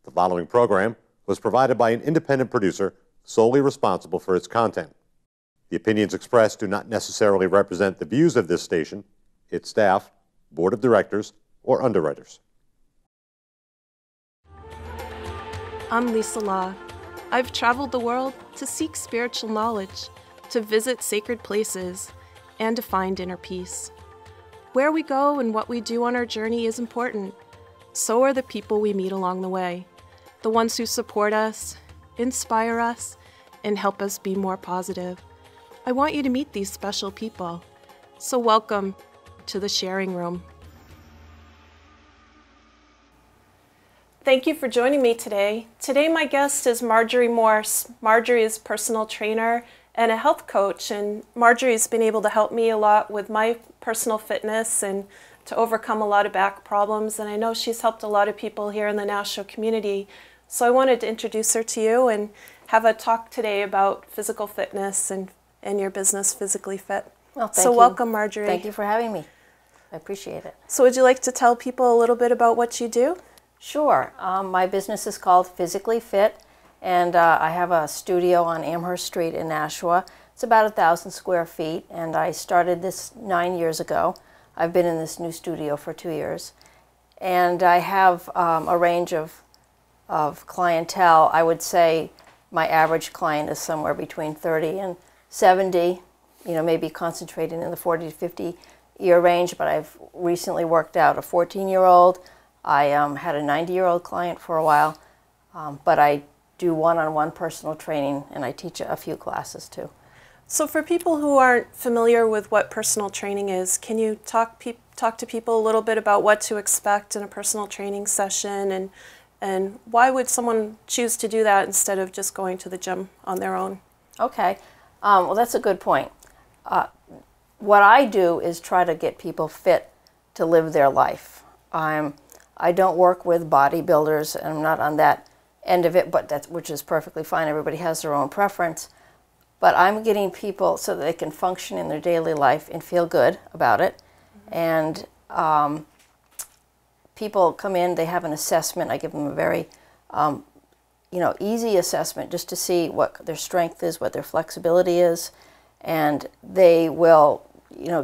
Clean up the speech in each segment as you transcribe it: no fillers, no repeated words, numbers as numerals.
The following program was provided by an independent producer solely responsible for its content. The opinions expressed do not necessarily represent the views of this station, its staff, board of directors, or underwriters. I'm Lisa Law. I've traveled the world to seek spiritual knowledge, to visit sacred places, and to find inner peace. Where we go and what we do on our journey is important. So are the people we meet along the way, the ones who support us, inspire us, and help us be more positive. I want you to meet these special people. So welcome to the sharing room. Thank you for joining me today. Today my guest is Marjorie Morse. Marjorie is a personal trainer and a health coach, and Marjorie's been able to help me a lot with my personal fitness and to overcome a lot of back problems, and I know she's helped a lot of people here in the Nashua community. So I wanted to introduce her to you and have a talk today about physical fitness and your business, Physically Fit. Well, thank so you. Welcome, Marjorie. Thank you for having me. I appreciate it. So would you like to tell people a little bit about what you do? Sure. My business is called PhyZZically Fit, and I have a studio on Amherst Street in Nashua. It's about 1,000 square feet, and I started this 9 years ago. I've been in this new studio for 2 years, and I have a range of clientele. I would say my average client is somewhere between 30 and 70, maybe concentrating in the 40 to 50 year range, but I've recently worked out a 14-year-old. I had a 90-year-old client for a while, but I do one-on-one personal training, and I teach a few classes too. So for people who aren't familiar with what personal training is, can you talk to people a little bit about what to expect in a personal training session, and why would someone choose to do that instead of just going to the gym on their own? Okay. Well, that's a good point. What I do is try to get people fit to live their life. I don't work with bodybuilders, and I'm not on that end of it, which is perfectly fine. Everybody has their own preference. But I'm getting people so that they can function in their daily life and feel good about it. And people come in, they have an assessment. I give them a very easy assessment just to see what their strength is, what their flexibility is. And they will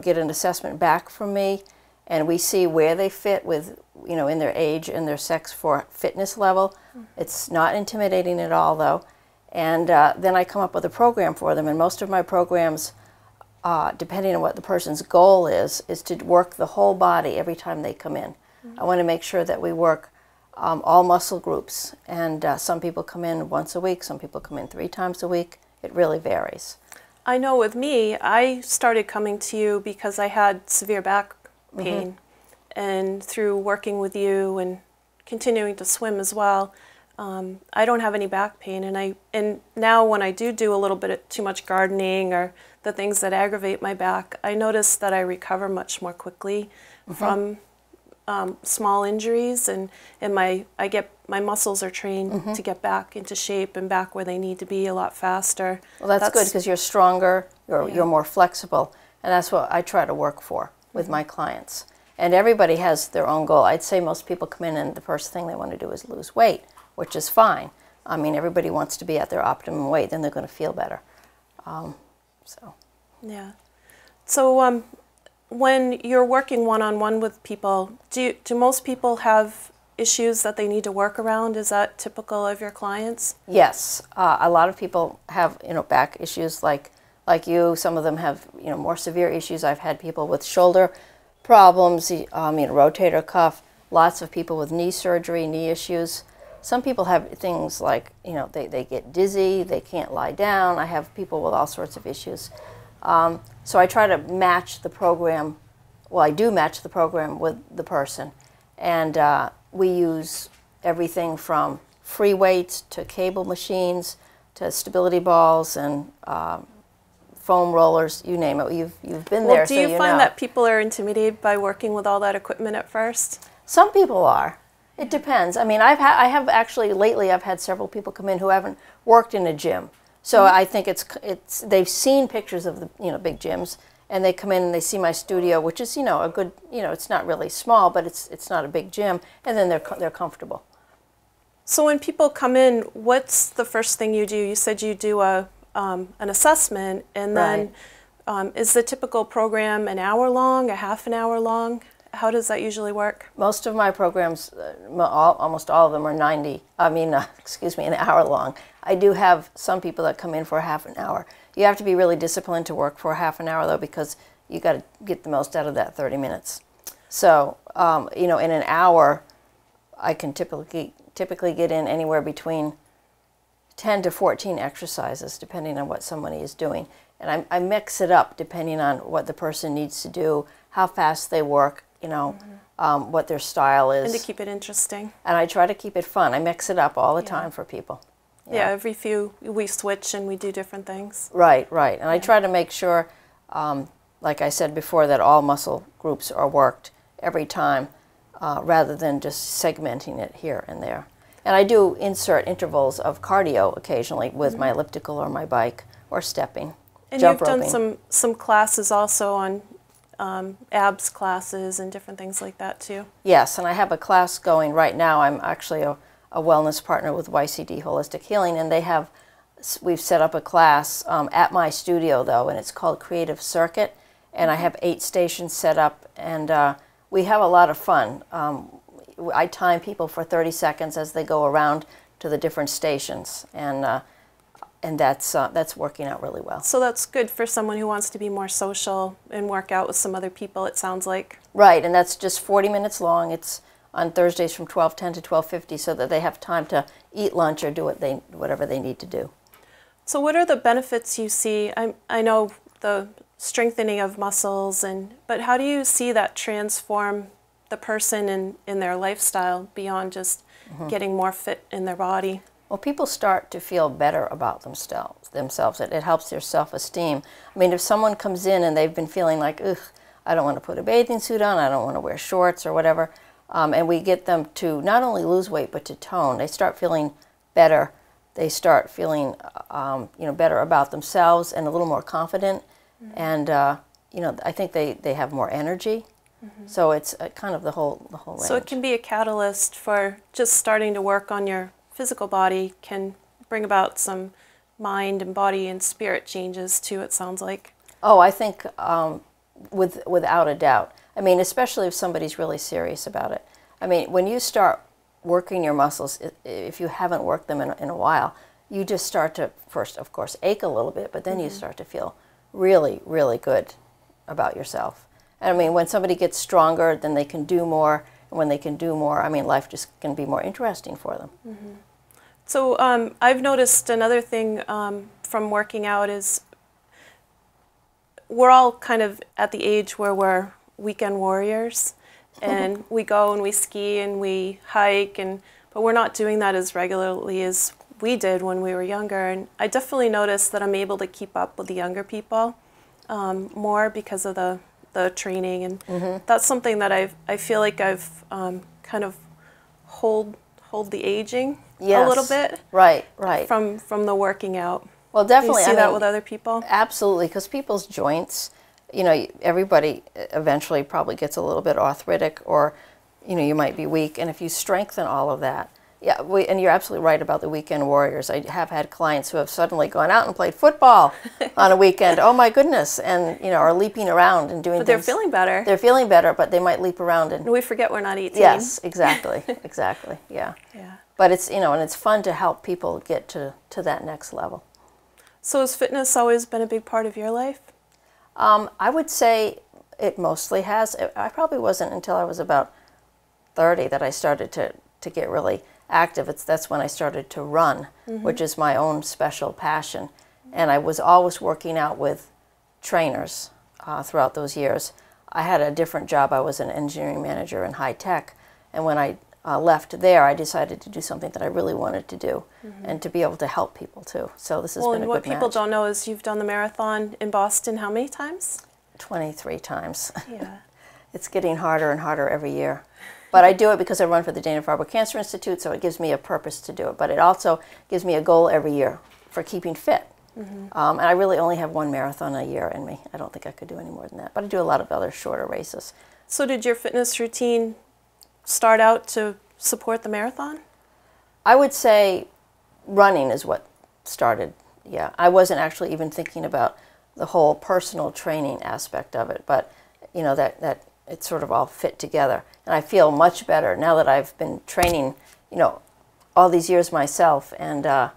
get an assessment back from me, and we see where they fit with in their age and their sex for fitness level. It's not intimidating at all, though. And then I come up with a program for them, and most of my programs, depending on what the person's goal is to work the whole body every time they come in. I want to make sure that we work all muscle groups, and some people come in once a week, some people come in 3 times a week. It really varies. I know with me, I started coming to you because I had severe back pain, and through working with you and continuing to swim as well, I don't have any back pain, and now when I do a little bit of too much gardening or the things that aggravate my back, I notice that I recover much more quickly from small injuries, and my muscles are trained to get back into shape and back where they need to be a lot faster. Well, that's good, because you're stronger, you're more flexible, and that's what I try to work for with my clients. And everybody has their own goal. I'd say most people come in and the first thing they want to do is lose weight, which is fine. I mean, everybody wants to be at their optimum weight, then they're going to feel better. Yeah. So when you're working one-on-one with people, do most people have issues that they need to work around? Is that typical of your clients? Yes. A lot of people have back issues like you. Some of them have more severe issues. I've had people with shoulder problems, rotator cuff, lots of people with knee surgery, knee issues. Some people have things like, they get dizzy, they can't lie down. I have people with all sorts of issues. So I try to match the program. Well, I do match the program with the person. And we use everything from free weights to cable machines to stability balls and foam rollers, you name it. You've been there, so you know. Do you find that people are intimidated by working with all that equipment at first? Some people are. It depends. I mean, I have actually lately I've had several people come in who haven't worked in a gym. So I think they've seen pictures of the big gyms, and they come in and they see my studio, which is a good it's not really small, but it's not a big gym, and then they're comfortable. So when people come in, what's the first thing you do? You said you do an assessment, and then is the typical program an hour long, a half an hour long? How does that usually work? Most of my programs, almost all of them are an hour long. I do have some people that come in for a half an hour. You have to be really disciplined to work for a half an hour, though, because you got to get the most out of that 30 minutes. So, in an hour, I can typically get in anywhere between 10 to 14 exercises, depending on what somebody is doing. And I mix it up depending on what the person needs to do, how fast they work, what their style is. And to keep it interesting. And I try to keep it fun. I mix it up all the time for people. Yeah, every few we switch and we do different things. Right. And I try to make sure, like I said before, that all muscle groups are worked every time, rather than just segmenting it here and there. And I do insert intervals of cardio occasionally with my elliptical or my bike or stepping. And jump you've roping. done some classes also on abs classes and different things like that too. Yes, and I have a class going right now. I'm actually a wellness partner with YCD Holistic Healing, and we've set up a class at my studio, though, and it's called Creative Circuit, and I have 8 stations set up, and we have a lot of fun. I time people for 30 seconds as they go around to the different stations, and that's working out really well. So that's good for someone who wants to be more social and work out with some other people, it sounds like. Right, and that's just 40 minutes long. It's on Thursdays from 12:10 to 12:50, so that they have time to eat lunch or do whatever they need to do. So what are the benefits you see? I know the strengthening of muscles, but how do you see that transform the person in their lifestyle beyond just getting more fit in their body? Well, people start to feel better about themselves. It helps their self-esteem. I mean, if someone comes in and they've been feeling like, ugh, I don't want to put a bathing suit on, I don't want to wear shorts or whatever, and we get them to not only lose weight but to tone, they start feeling better. They start feeling, better about themselves and a little more confident. And I think they have more energy. So it's kind of the whole range. So it can be a catalyst for just starting to work on your physical body, can bring about some mind and body and spirit changes too, it sounds like. Oh, I think without a doubt. I mean, especially if somebody's really serious about it. I mean, when you start working your muscles, if you haven't worked them in a while, you just start to first, of course, ache a little bit, but then you start to feel really, really good about yourself. And I mean, when somebody gets stronger, then they can do more. And when they can do more, I mean, life just can be more interesting for them. So I've noticed another thing from working out is we're all kind of at the age where we're weekend warriors, and we go and we ski and we hike, but we're not doing that as regularly as we did when we were younger. And I definitely noticed that I'm able to keep up with the younger people more because of the training, and that's something that I feel like I've kind of hold the aging a little bit. Right. From the working out. Well, definitely. Do you see that with other people? Absolutely, because people's joints, everybody eventually probably gets a little bit arthritic, or, you might be weak, and if you strengthen all of that, and you're absolutely right about the weekend warriors. I have had clients who have suddenly gone out and played football on a weekend. Oh my goodness, and are leaping around and doing things. But they're feeling better. They're feeling better, but they might leap around and we forget we're not 18. Yes, exactly, yeah. But it's and it's fun to help people get to that next level. So has fitness always been a big part of your life? I would say it mostly has. I probably wasn't until I was about 30 that I started to get really active. That's when I started to run, which is my own special passion. And I was always working out with trainers throughout those years. I had a different job. I was an engineering manager in high tech. And when I left there, I decided to do something that I really wanted to do and to be able to help people too. So this has been a good match. Well, and what people don't know is you've done the marathon in Boston how many times? 23 times. Yeah. It's getting harder and harder every year. But I do it because I run for the Dana-Farber Cancer Institute, so it gives me a purpose to do it. But it also gives me a goal every year for keeping fit. And I really only have one marathon a year in me. I don't think I could do any more than that. But I do a lot of other shorter races. So did your fitness routine start out to support the marathon? I would say running is what started. Yeah, I wasn't actually even thinking about the whole personal training aspect of it, but you know that it sort of all fit together, and I feel much better now that I've been training, you know, all these years myself, and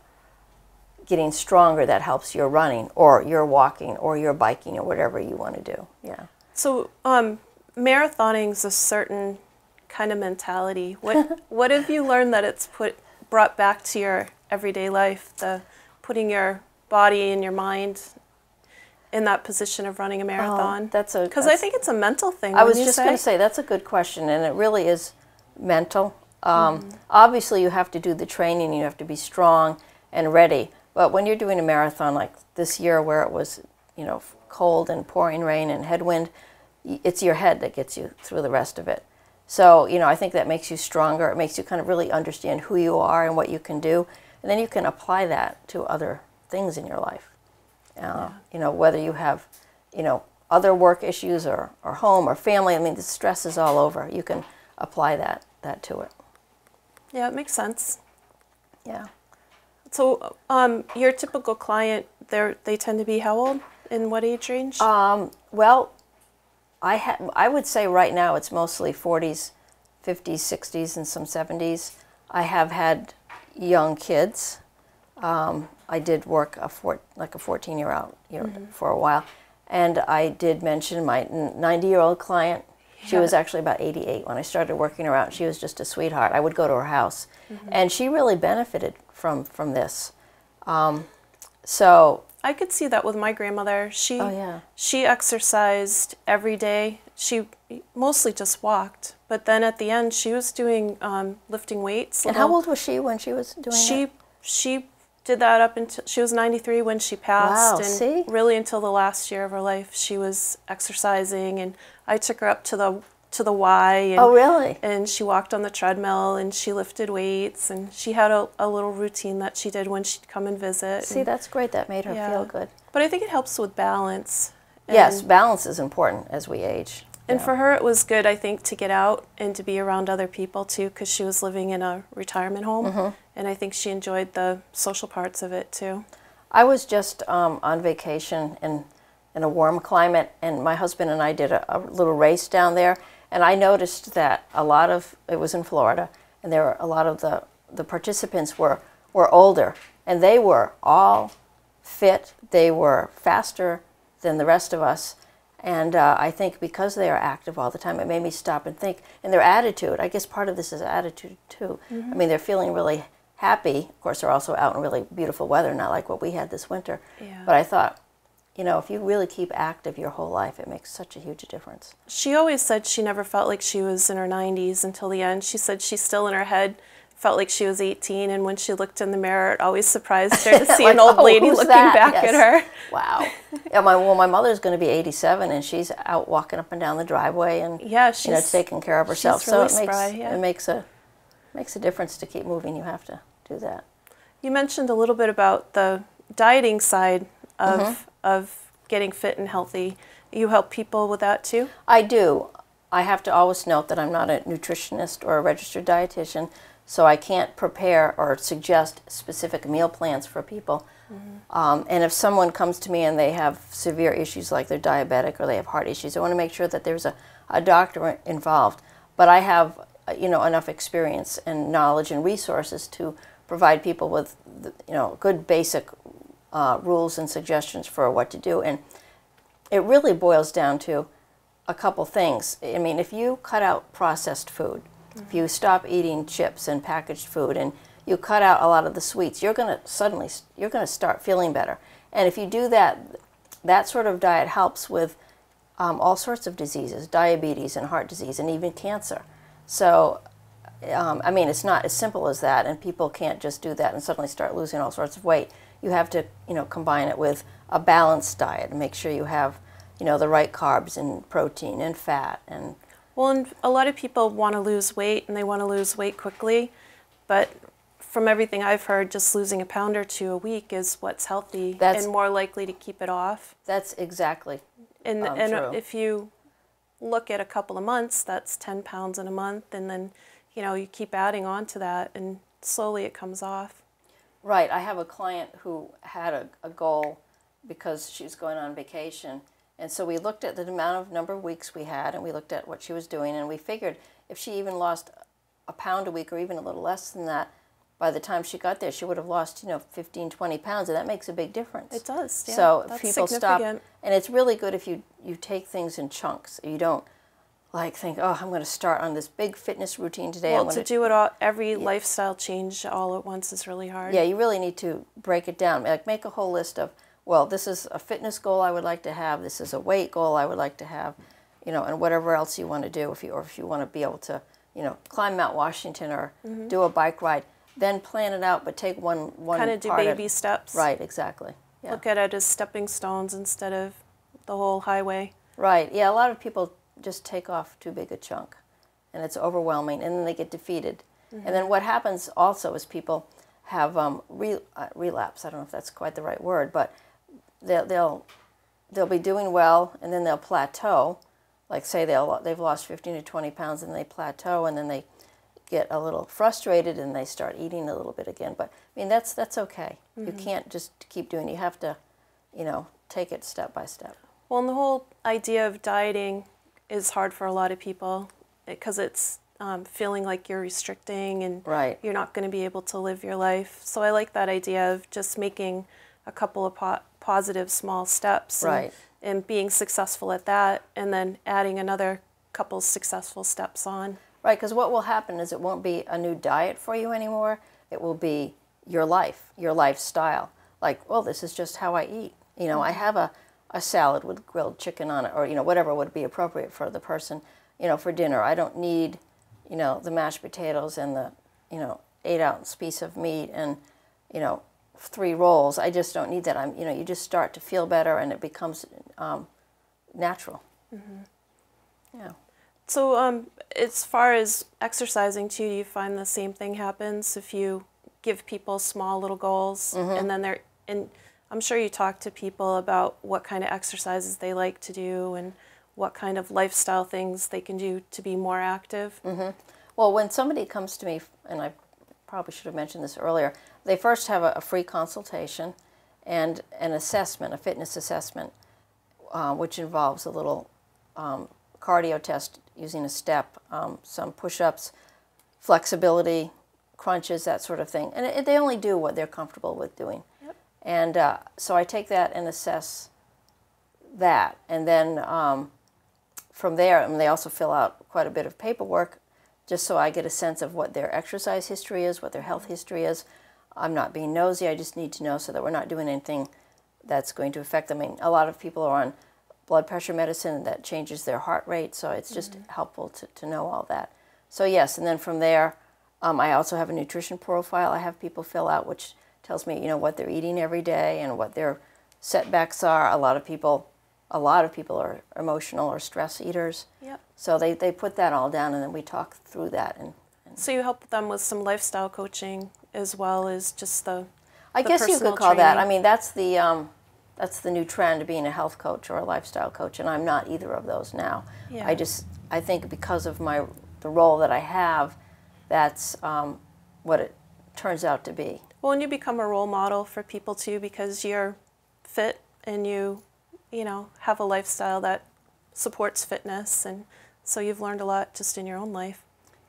getting stronger. That helps your running, or your walking, or your biking, or whatever you want to do. Yeah. So, marathoning's a certain kind of mentality. What have you learned that it's brought back to your everyday life? The putting your body and your mind in that position of running a marathon. Because I think it's a mental thing. I was just going to say that's a good question, and it really is mental. Obviously, you have to do the training. You have to be strong and ready. But when you're doing a marathon like this year, where it was, you know, cold and pouring rain and headwind, it's your head that gets you through the rest of it. So, you know, I think that makes you stronger. It makes you kind of really understand who you are and what you can do. And then you can apply that to other things in your life. You know, whether you have, you know, other work issues or home or family. I mean, the stress is all over. You can apply that to it. Yeah, it makes sense. Yeah. So, your typical client, they tend to be how old? In what age range? Well, I would say right now it's mostly 40s, 50s, 60s, and some 70s. I have had young kids. I did work like a 14-year-old for a while, and I did mention my 90-year-old client. She was actually about 88 when I started working her out. She was just a sweetheart. I would go to her house, and she really benefited from this. So I could see that with my grandmother. She exercised every day. She mostly just walked, but then at the end she was doing lifting weights. And how old was she when she was doing that? She did that up until she was 93 when she passed. Wow, and see? really until the last year of her life she was exercising, and I took her up to the Y. And, oh, really? And she walked on the treadmill, and she lifted weights, and she had a little routine that she did when she'd come and visit. See, that's great. That made her feel good. But I think it helps with balance. Yes, balance is important as we age. And for her, it was good, I think, to get out and to be around other people, too, because she was living in a retirement home. And I think she enjoyed the social parts of it, too. I was just on vacation in a warm climate, and my husband and I did a little race down there. And I noticed that it was in Florida, and there were a lot of the participants were older, and they were all fit. They were faster than the rest of us. And I think because they are active all the time, it made me stop and think. And their attitude, I guess part of this is attitude too. I mean, they're feeling really happy. Of course, they're also out in really beautiful weather, not like what we had this winter. Yeah. But I thought, you know, if you really keep active your whole life, it makes such a huge difference. She always said she never felt like she was in her 90s until the end. She said she still in her head felt like she was 18, and when she looked in the mirror, it always surprised her to see like, an old lady who's looking that? back at her. Wow. Yeah, my mother's going to be 87, and she's out walking up and down the driveway and she's taking care of herself. She's really so it spry, makes a difference to keep moving. You have to do that. You mentioned a little bit about the dieting side of getting fit and healthy. You help people with that too? I do. I have to always note that I'm not a nutritionist or a registered dietitian, so I can't prepare or suggest specific meal plans for people. And if someone comes to me and they have severe issues like they're diabetic or they have heart issues, I want to make sure that there's a doctor involved. But I have enough experience and knowledge and resources to provide people with good basic rules and suggestions for what to do. And it really boils down to a couple things. I mean, if you cut out processed food, if you stop eating chips and packaged food, and you cut out a lot of the sweets, you're going to start feeling better. And if you do that, that sort of diet helps with all sorts of diseases, diabetes and heart disease and even cancer. So, I mean, it's not as simple as that, and people can't just do that and suddenly start losing all sorts of weight. You have to, combine it with a balanced diet and make sure you have, the right carbs and protein and fat. And well, and a lot of people want to lose weight, and they want to lose weight quickly, but from everything I've heard, just losing a pound or two a week is what's healthy and more likely to keep it off. That's exactly and true. If you look at a couple of months, that's 10 pounds in a month, and then you keep adding on to that, and slowly it comes off. Right. I have a client who had a goal because she was going on vacation. And so we looked at the number of weeks we had, and we looked at what she was doing, and we figured if she even lost a pound a week or even a little less than that, by the time she got there, she would have lost, 15, 20 pounds, and that makes a big difference. It does, yeah. So That's people stop, and it's really good if you take things in chunks. You don't think, oh, I'm going to start on this big fitness routine today. Well, to do it all, every lifestyle change all at once is really hard. Yeah, you really need to break it down. Like make a whole list of, well, this is a fitness goal I would like to have. This is a weight goal I would like to have, and whatever else you want to do. If you want to be able to, climb Mount Washington or do a bike ride, then plan it out. But take one kind of do baby steps. Right, exactly. Yeah. Look at it as stepping stones instead of the whole highway. Right. Yeah. A lot of people just take off too big a chunk, and it's overwhelming, and then they get defeated. And then what happens also is people have relapse. I don't know if that's quite the right word, but they'll be doing well, and then they'll plateau. Like say they've lost 15 to 20 pounds, and they plateau, and then they get a little frustrated, and they start eating a little bit again. But I mean that's okay. You can't just keep doing. You have to, take it step by step. Well, and the whole idea of dieting is hard for a lot of people because it's feeling like you're restricting and right. You're not going to be able to live your life. So I like that idea of just making a couple of positive small steps right. and being successful at that, and then adding another couple successful steps on. Right, because what will happen is it won't be a new diet for you anymore. It will be your life, your lifestyle. Like, well, this is just how I eat. I have a salad with grilled chicken on it, or whatever would be appropriate for the person, for dinner. I don't need, the mashed potatoes and the 8-ounce piece of meat and 3 rolls. I just don't need that. You just start to feel better, and it becomes natural. Yeah. So as far as exercising too, do you find the same thing happens if you give people small little goals and then I'm sure you talk to people about what kind of exercises they like to do and what kind of lifestyle things they can do to be more active. Well, when somebody comes to me, and I probably should have mentioned this earlier, they first have a free consultation and an assessment, a fitness assessment, which involves a little cardio test using a step, some push-ups, flexibility, crunches, that sort of thing. And they only do what they're comfortable with doing. Yep. And so I take that and assess that. And then from there, they also fill out quite a bit of paperwork just so I get a sense of what their exercise history is, what their health history is. I'm not being nosy. I just need to know so that we're not doing anything that's going to affect them. I mean, a lot of people are on blood pressure medicine that changes their heart rate, so it's just helpful to know all that. So yes, and then from there, I also have a nutrition profile I have people fill out, which tells me, what they're eating every day and what their setbacks are. A lot of people are emotional or stress eaters. Yep. So they put that all down, and then we talk through that. And so you help them with some lifestyle coaching as well as just the I guess you could call that. I mean, that's the new trend, being a health coach or a lifestyle coach, and I'm not either of those now. Yeah. I think because of the role that I have, that's what it turns out to be. Well, and you become a role model for people too because you're fit and you have a lifestyle that supports fitness, and so you've learned a lot just in your own life.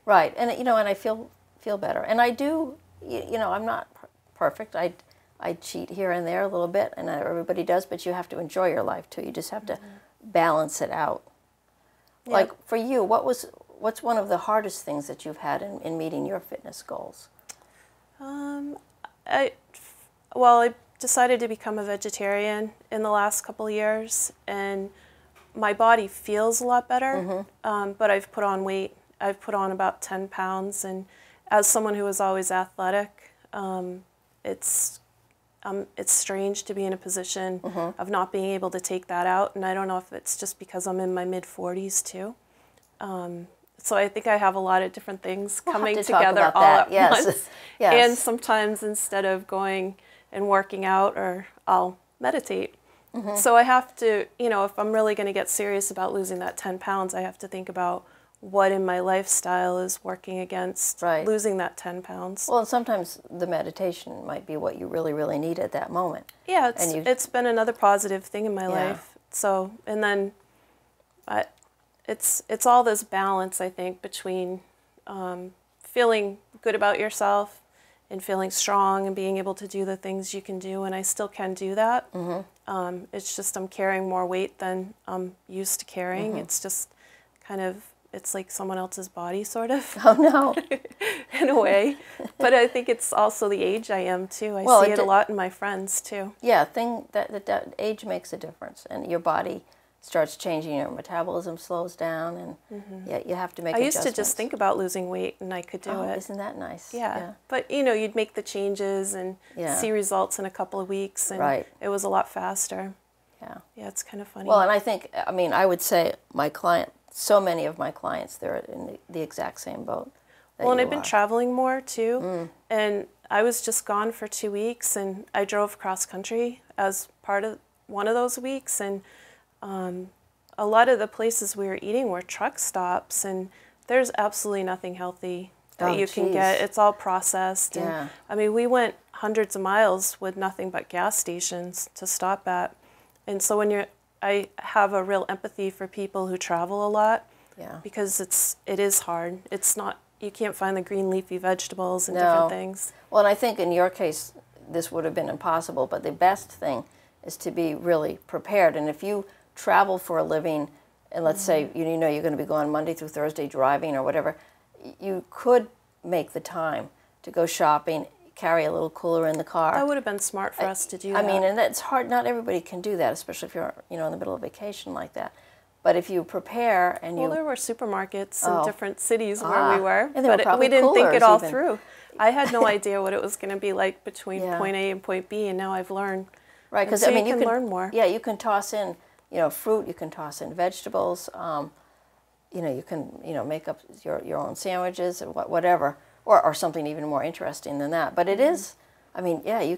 Right, and and I feel better, and I do. I'm not perfect. I cheat here and there a little bit, and everybody does, but you have to enjoy your life too. You just have to balance it out. Yeah. Like for you, what's one of the hardest things that you've had in meeting your fitness goals? I decided to become a vegetarian in the last couple of years, and my body feels a lot better, but I've put on weight. I've put on about 10 pounds, and as someone who was always athletic, it's strange to be in a position of not being able to take that out, and I don't know if it's just because I'm in my mid-40s too. So I think I have a lot of different things coming together all at once. Yes. And sometimes instead of going and working out, or I'll meditate. So I have to, if I'm really going to get serious about losing that 10 pounds, I have to think about what in my lifestyle is working against Right. losing that 10 pounds. Well, and sometimes the meditation might be what you really, really need at that moment. Yeah, And it's been another positive thing in my Yeah. life. So, and then it's all this balance, I think, between feeling good about yourself and feeling strong and being able to do the things you can do, and I still can do that. It's just I'm carrying more weight than I'm used to carrying. It's just kind of, it's like someone else's body, sort of. Oh, no. In a way. But I think it's also the age I am, too. Well, I see it a lot in my friends, too. Yeah, that age makes a difference, and your body starts changing, your metabolism slows down, and yeah, you have to make I used adjustments. to just think about losing weight, and I could do it. Isn't that nice? Yeah. But, you know, you'd make the changes and Yeah. see results in a couple of weeks, and Right. it was a lot faster. Yeah. Yeah, it's kind of funny. Well, and I think, I mean, I would say so many of my clients, they're in the exact same boat that Well, and you I've been are. traveling more, too. And I was just gone for 2 weeks, and I drove cross country as part of one of those weeks, and a lot of the places we were eating were truck stops, and there's absolutely nothing healthy that Oh, you can geez. get. It's all processed. Yeah. And I mean, we went hundreds of miles with nothing but gas stations to stop at. And so I have a real empathy for people who travel a lot, Yeah. because it is hard. It's not, you can't find the green leafy vegetables and No. different things. Well, and I think in your case, this would have been impossible, but the best thing is to be really prepared. And if you travel for a living, and let's say you know you're going to be going Monday through Thursday driving or whatever, you could make the time to go shopping, carry a little cooler in the car. That would have been smart for us to do that. I mean, and that's hard. Not everybody can do that, especially if you're, in the middle of vacation like that. But if you prepare and Well, you, there were supermarkets in different cities where we were, and there were but probably we didn't think it coolers all even. through. I had no idea what it was going to be like between Yeah. point A and point B, and now I've learned. right? And Because so I mean, you can learn more. Yeah, you can toss in, fruit. You can toss in vegetables. You can, make up your own sandwiches or whatever, or something even more interesting than that. But it is, I mean, yeah, you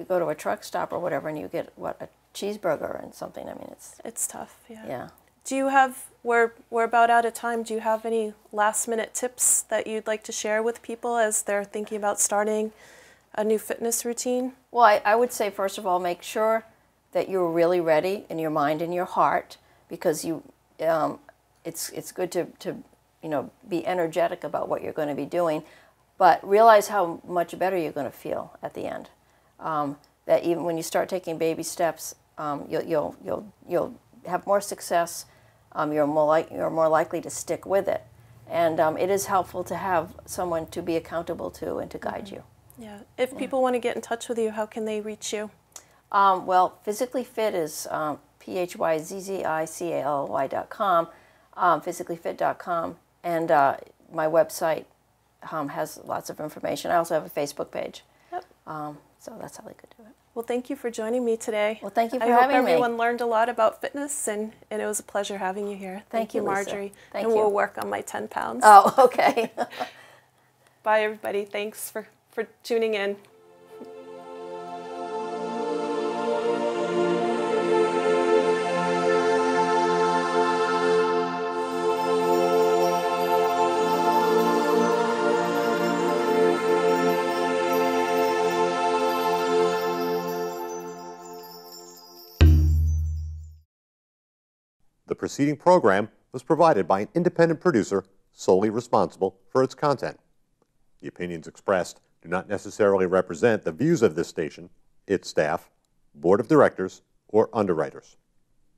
go to a truck stop or whatever, and you get a cheeseburger and something. I mean, It's tough, yeah. yeah. Do you have, we're about out of time, do you have any last minute tips that you'd like to share with people as they're thinking about starting a new fitness routine? Well, I would say, first of all, make sure that you're really ready in your mind and your heart, because it's good to be energetic about what you're going to be doing, but realize how much better you're going to feel at the end. That even when you start taking baby steps, you'll have more success. You're more likely to stick with it, and it is helpful to have someone to be accountable to and to guide you. Yeah. If people want to get in touch with you, how can they reach you? Well, PhyZZically Fit is PhyZZically.com, PhyZZicallyFit.com, and my website has lots of information. I also have a Facebook page. Yep. So that's how they could do it. Well, thank you for joining me today. Well, thank you for I hope having me. everyone learned a lot about fitness, and it was a pleasure having you here. Thank you, Lisa. Marjorie. Thank and you. we'll work on my 10 pounds. Oh, okay. Bye, everybody. Thanks for tuning in. The preceding program was provided by an independent producer solely responsible for its content. The opinions expressed do not necessarily represent the views of this station, its staff, board of directors, or underwriters.